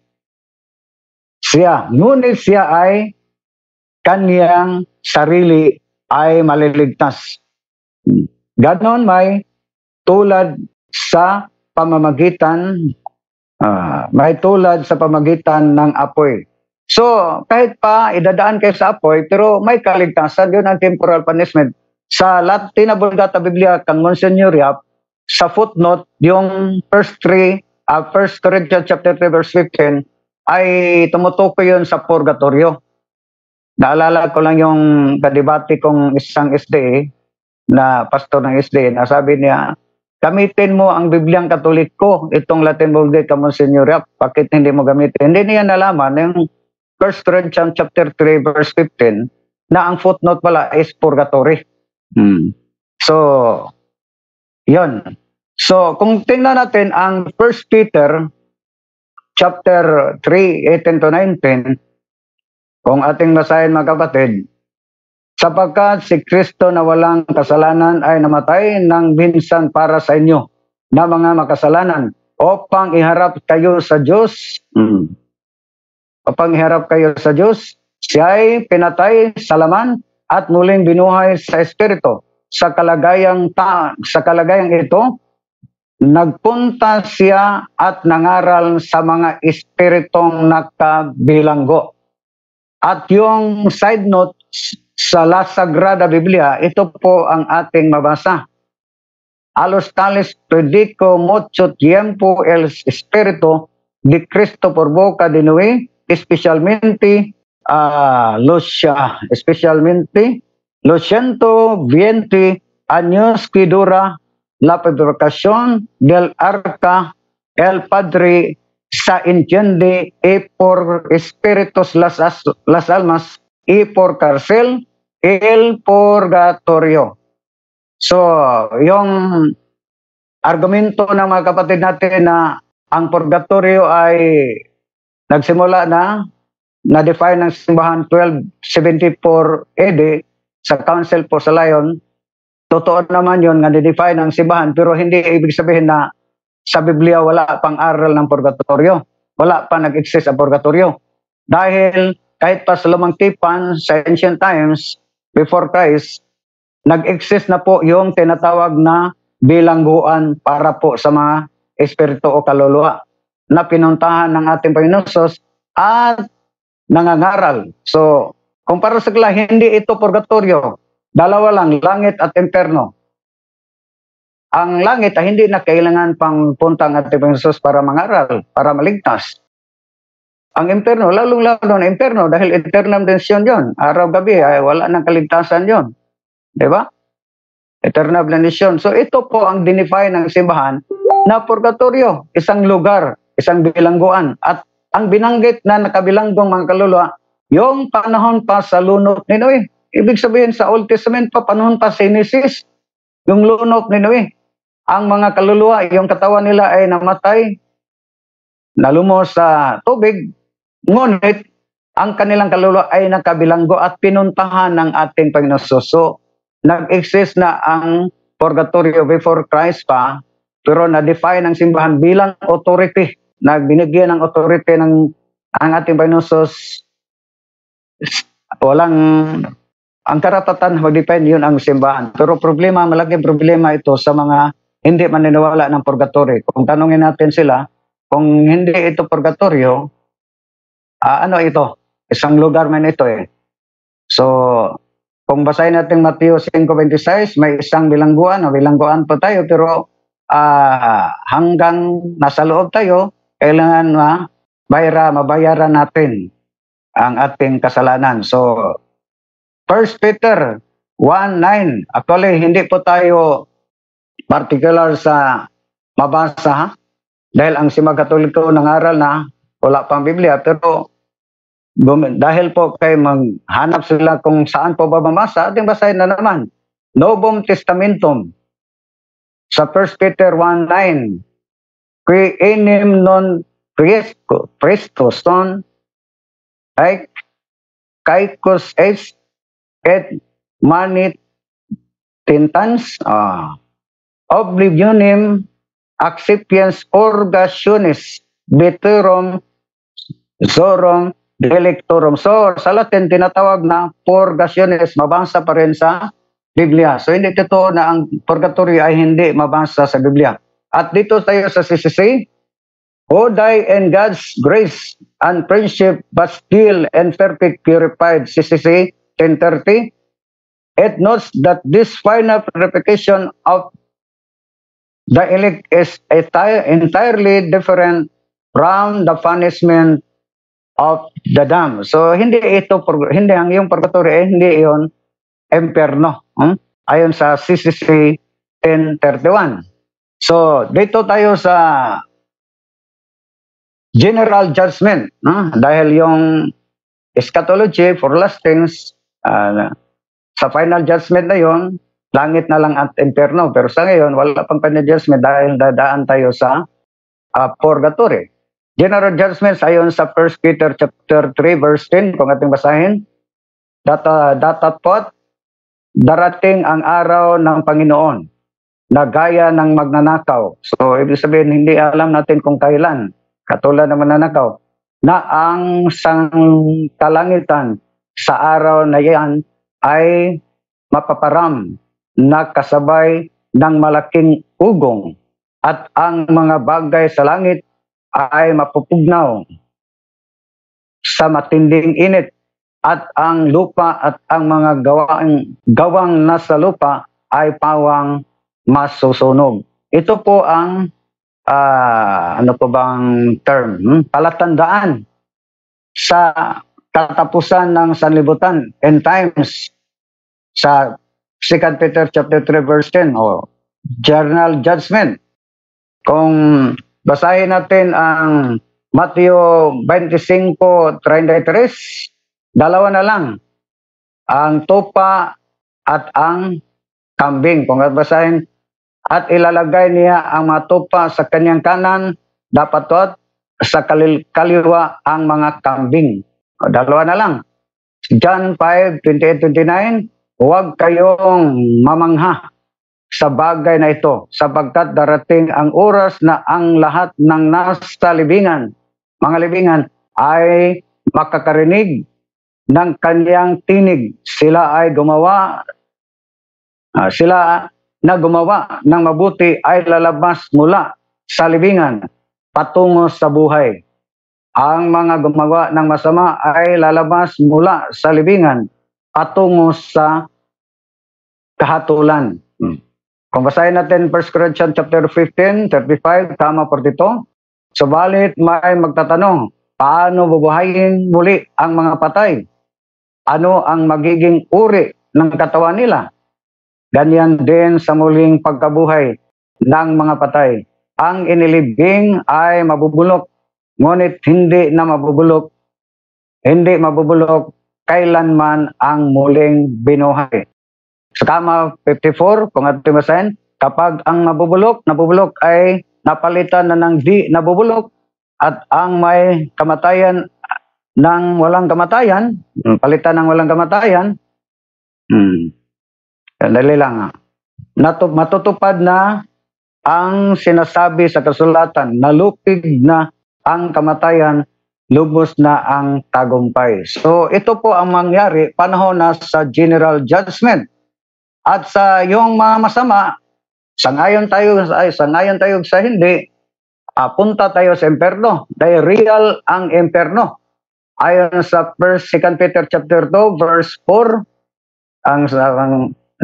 siya. Ngunit siya ay kaniyang sarili ay maliligtas. Ganon may tulad sa pamamagitan ng apoy. So, kahit pa idadaan kayo sa apoy, pero may kaligtasan, yun ang temporal punishment. Sa Latin na Vulgata Biblia, kang Monsignor Yap, sa footnote, yung first 1 Corinthians chapter 3 verse 15, ay tumutukoy yun sa purgatorio. Naalala ko lang yung kadebate kong isang SDA, na pastor ng SDA, na sabi niya, gamitin mo ang Bibliang Katoliko, itong Latin Vulgate ka Monsignor Yap, bakit hindi mo gamitin? Hindi niya nalaman yung 1 Corinthians chapter 3 verse 15 na ang footnote pala is purgatory. So, yun. So, kung tingnan natin ang 1 Peter chapter 3, 18 to 19, kung ating basahin mga kapatid, sapagkat si Kristo na walang kasalanan ay namatay ng minsan para sa inyo na mga makasalanan upang iharap kayo sa Diyos. Upang iharap kayo sa Diyos, siya ay pinatay sa laman at muling binuhay sa Espiritu. Sa kalagayang ito, nagpunta siya at nangaral sa mga espiritong nakabilanggo. At yung side note sa La Sagrada Biblia, ito po ang ating mabasa. A los tales predico mucho tiempo el Espíritu de Cristo por boca de Noé, especialmente los 120 años que dura la fabricación del arca, el Padre se entiende y por espíritus las almas y por cárcel el purgatorio. So, yung argumento ng mga kapatid natin na ang purgatorio ay nagsimula na-define ng simbahan 1274 AD sa Council for Lion. Totoo naman yun, na-define ng simbahan, pero hindi ibig sabihin na sa Biblia wala pang aral ng purgatorio. Wala pa nag-exist ang purgatorio. Dahil kahit pa sa lumang tipan, sa ancient times, before Christ, nag-exist na po yung tinatawag na bilangguan para po sa mga espiritu o kaluluwa na pinuntahan ng ating Panginoon Sus at nangangaral. So, kung para sa kanila, hindi ito purgatorio. Dalawa lang, langit at imperno. Ang langit ay hindi na kailangan pang punta ng ating Panginoon Sus para mangaral, para maligtas. Ang imperno, lalong-lalo na imperno dahil eternal dimension yon. Araw-gabi ay wala nang kaligtasan yon. Di ba? Eternal dimension. So ito po ang dinefine ng simbahan na purgatorio, isang lugar, isang bilangguan. At ang binanggit na nakabilanggong mga kaluluwa, yung panahon pa sa lunok ni Noe. Ibig sabihin sa Old Testament pa, panahon pa sa Genesis, yung lunok ni Noe. Ang mga kaluluwa, yung katawan nila ay namatay, nalumos sa tubig, ngunit ang kanilang kaluluwa ay nakabilanggo at pinuntahan ng ating Panginoon. So, nag-exist na ang purgatorio before Christ pa, pero na-define ng simbahan bilang authority. Nagbinigyan ng authority ng ang ating Panginoon. Walang ang karapatan mag-define, yun ang simbahan. Pero problema, malaking problema ito sa mga hindi maniniwala ng purgatorio. Kung tanungin natin sila, kung hindi ito purgatorio, ano ito? Isang lugar man ito eh. So, kung basahin natin Mateo 5:26, may isang bilangguan, bilangguan po tayo, pero hanggang nasa loob tayo, kailangan mabayaran natin ang ating kasalanan. So, 1 Peter 1:9, actually hindi po tayo particular sa mabasa, ha? Dahil ang Simbahan Katoliko nangaral na wala pang Biblia, pero dahil po kay maghanap sila kung saan po ba mamasa, ating basahin na naman. Novum Testamentum sa 1 Peter 1:9, qui enim non Christos ton caicos est et manit tentans oblivionem accipiens purgationis veterum zorum delectorum. So, sa Latin, tinatawag na purgationis, mabasa pa rin sa Biblia. So, hindi totoo na ang purgatorio ay hindi mabasa sa Biblia. At dito tayo sa CCC, who die in God's grace and friendship but still and perfect purified, CCC 1030, it notes that this final purification of the elect is entirely different from the punishment of the damned. So hindi ang yung purgatorio, hindi iyon imperno. Ayon sa CCC 1031. So dito tayo sa general judgment, dahil yung eschatology for last things, sa final judgment na yon, langit na lang at imperno. Pero sa ngayon, wala pang final judgment dahil dadaan tayo sa purgatory. General judgments ayon sa 1 Peter chapter 3 verse 10, kung ating basahin, datapot darating ang araw ng Panginoon na gaya ng magnanakaw. So, ibig sabihin, hindi alam natin kung kailan, katulad ng magnanakaw, na ang sangkalangitan sa araw na yan ay mapaparam na kasabay ng malaking ugong at ang mga bagay sa langit ay mapupugnaw sa matinding init at ang lupa at ang mga gawang nasa lupa ay pawang masusunog. Ito po ang ano po bang term? Palatandaan sa katapusan ng sanlibutan, end times, sa 2 Peter chapter 3 verse 10, general judgment. Kung basahin natin ang Mateo 25:33, dalawa na lang, ang tupa at ang kambing. Kung basahin, at ilalagay niya ang mga tupa sa kanyang kanan, dapat sa kaliwa ang mga kambing. Dalawa na lang. John 5:28-29, huwag kayong mamangha sa bagay na ito, sapagkat darating ang oras na ang lahat ng nasa libingan, mga libingan, ay makakarinig ng kanyang tinig. Sila na gumawa ng mabuti ay lalabas mula sa libingan patungo sa buhay. Ang mga gumawa ng masama ay lalabas mula sa libingan patungo sa kahatulan. Kung basahin natin 1 Corinthians chapter 15, 35, tama 42. Subalit may magtatanong, paano bubuhayin muli ang mga patay? Ano ang magiging uri ng katawan nila? Ganyan din sa muling pagkabuhay ng mga patay. Ang inilibing ay mabubulok, ngunit hindi mabubulok kailanman ang muling binuhay. Sa Kama 54, kung ating basahin, kapag ang nabubulok ay napalitan na ng di nabubulok, at ang may kamatayan ng walang kamatayan, palitan ng walang kamatayan, dali lang. Matutupad na ang sinasabi sa kasulatan, nalupig na ang kamatayan, lubos na ang tagumpay. So ito po ang mangyari panahon na sa general judgment. At sa yung mga masama, sangayon tayo sa hindi, punta tayo sa imperno. Dahil real ang imperno. Ayon sa 2 Peter chapter 2 verse 4,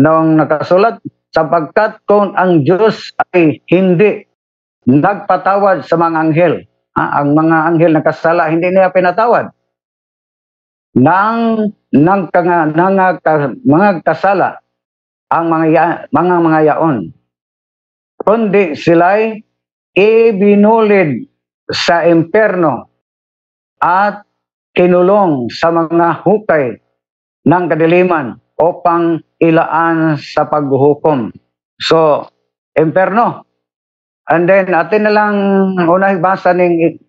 nung nakasulat, sapagkat kung ang Diyos ay hindi nagpatawad sa mga anghel, ang mga anghel na kasala, hindi niya pinatawad mga kasala, ang mga yaon, kundi sila'y ibinulid sa imperno at kinulong sa mga hukay ng kadiliman upang ilaan sa paghuhukom. So, imperno. And then, atin na lang unang basa ng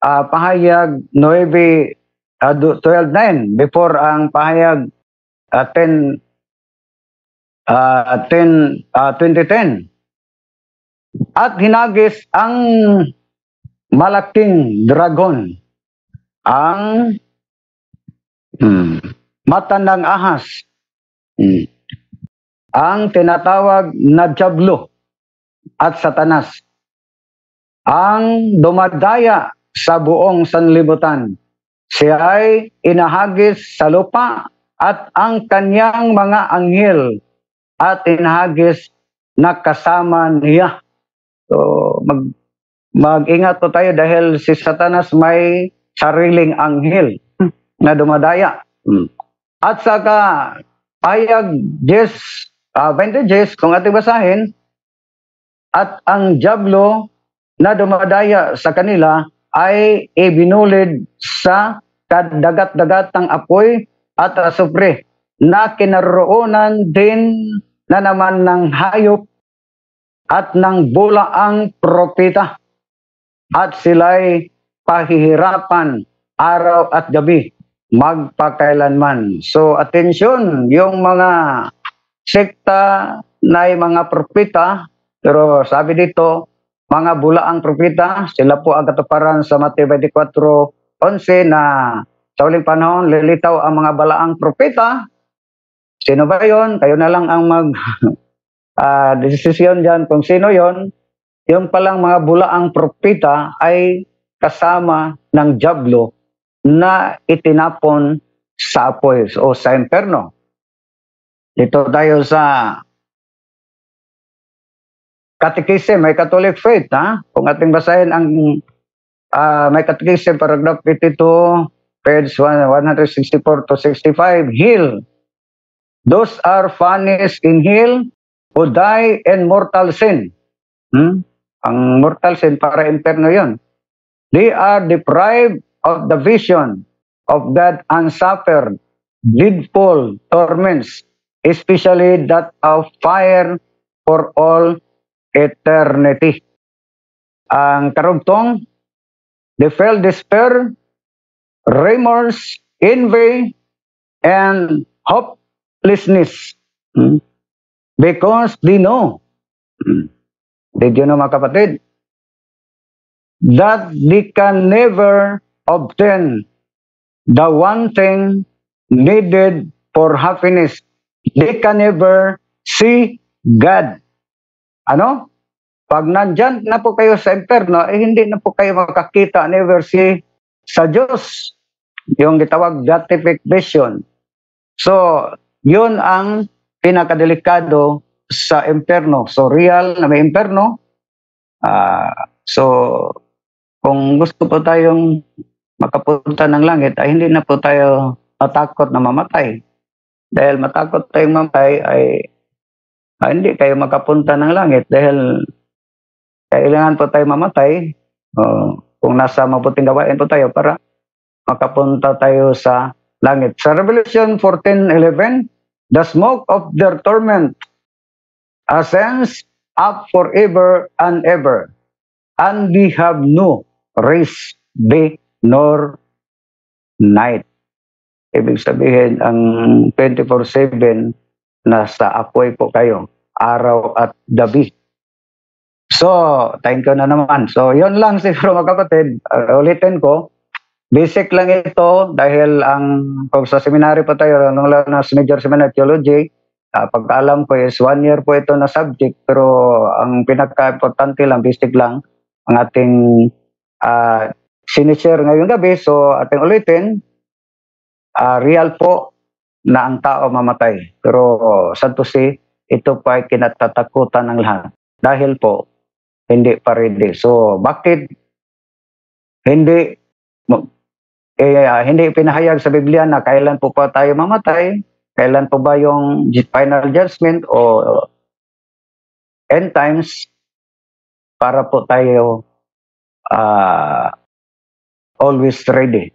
pahayag 12:9 before ang pahayag 2010. At hinagis ang malaking dragon, ang matandang ahas, ang tinatawag na Diablo at Satanas, ang dumadaya sa buong sanlibutan. Siya ay inahagis sa lupa at ang kanyang mga anghel at inahagis na kasama niya. So mag-ingat po tayo dahil si Satanas may sariling anghel na dumadaya. At saka payag 20 kung ating basahin, at ang Diablo na dumadaya sa kanila ay ibinulid sa kadagat-dagatang apoy at asupre na kinaroonan din na naman ng hayop at ng bulaang propeta, at sila'y pahihirapan araw at gabi magpakailanman. So atensyon, yung mga sekta na mga propeta, pero sabi dito, mga bulaang propeta, sila po ang katuparan sa Mateo 24:11 na sa uling panahon lilitaw ang mga balaang propeta. Sino ba yon? Kayo na lang ang desisyon dyan kung sino yon. Yung palang mga bulaang propeta ay kasama ng Diablo na itinapon sa apoy o sa imperno. Dito tayo sa Catechism, may Catholic faith, kung ating basahin ang may Catechism, paragraph 52, page 164 to 65, heal. Those are punished in hell who die in mortal sin. Ang mortal sin, para imperno yon. They are deprived of the vision of God and suffered dreadful torments, especially that of fire for all eternity. Ang karugtong, they felt despair, remorse, envy, and hopelessness. Because they know. Did you know, mga kapatid? That they can never obtain the one thing needed for happiness. They can never see God. Ano? Pag nandyan na po kayo sa impyerno, hindi na po kayo makakita, never see sa Diyos. Yung gitawag beatific vision. So, yun ang pinakadelikado sa impyerno. So, real na may impyerno. So, kung gusto po tayong makapunta ng langit, ay hindi na po tayo matakot na mamatay. Dahil matakot tayong mamatay ay hindi kayo makapunta ng langit dahil kailangan po tayo mamatay kung nasa mabuting gawain po tayo para makapunta tayo sa langit. Sa Revelation 14:11, the smoke of their torment ascends up forever and ever, and we have no rest day nor night. Ibig sabihin, ang 24/7 nasa apoy po kayo, araw at gabi. So, thank you na naman. So, yun lang siguro mga kapatid. Ulitin ko, basic lang ito dahil kung sa seminary pa tayo, nung na major seminar theology, pagkaalam ko is 1 year po ito na subject, pero ang pinaka-importante lang, basic lang, ang ating sinishare ngayong gabi. So, ating ulitin, real po na ang tao mamatay. Pero sad to say, ito pa ay kinatatakutan ng lahat. Dahil po, hindi pa ready. So, bakit hindi pinahayag sa Biblia na kailan po pa tayo mamatay? Kailan po ba yung final judgment o end times para po tayo always ready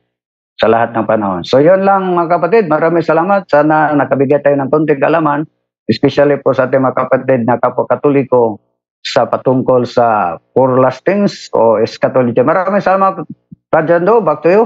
sa lahat ng panahon. So, yun lang mga kapatid. Maraming salamat. Sana nakabigay tayo ng konting kaalaman, especially po sa ating mga kapatid na kapwa-Katoliko sa patungkol sa four last things o eschatology. Maraming salamat, Brother Jando. Back to you.